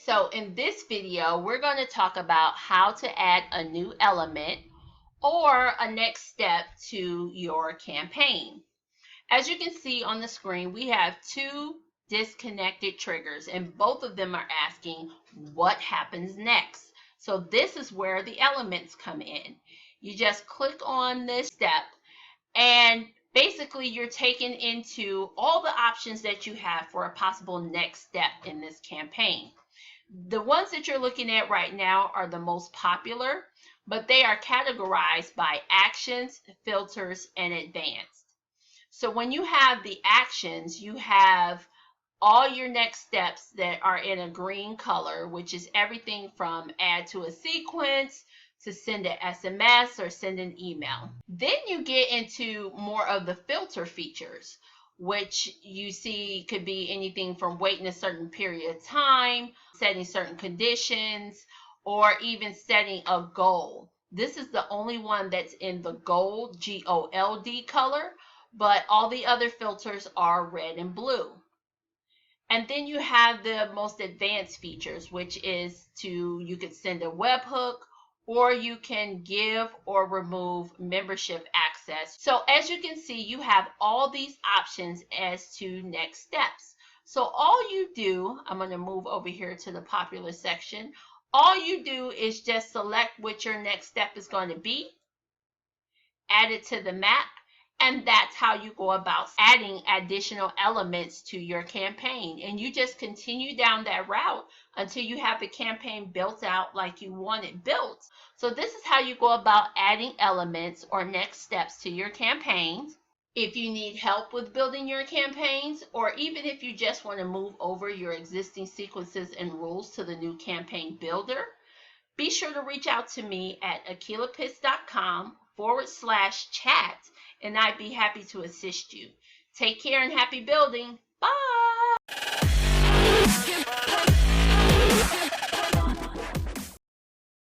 So in this video, we're going to talk about how to add a new element or a next step to your campaign. As you can see on the screen, we have two disconnected triggers, and both of them are asking what happens next. So this is where the elements come in. You just click on this step, and basically you're taken into all the options that you have for a possible next step in this campaign. The ones that you're looking at right now are the most popular, but they are categorized by actions, filters, and advanced. So when you have the actions, you have all your next steps that are in a green color, which is everything from add to a sequence to send an SMS or send an email. Then you get into more of the filter features, which you see could be anything from waiting a certain period of time, setting certain conditions, or even setting a goal. This is the only one that's in the gold, G-O-L-D color, but all the other filters are red and blue. And then you have the most advanced features, which is you could send a webhook, or you can give or remove membership access. So as you can see, you have all these options as to next steps. So all you do, I'm going to move over here to the popular section. All you do is just select what your next step is going to be, add it to the map, and that's how you go about adding additional elements to your campaign. And you just continue down that route until you have the campaign built out like you want it built. So this is how you go about adding elements or next steps to your campaigns. If you need help with building your campaigns, or even if you just want to move over your existing sequences and rules to the new campaign builder, be sure to reach out to me at akilahpitts.com/chat, and I'd be happy to assist you. Take care and happy building.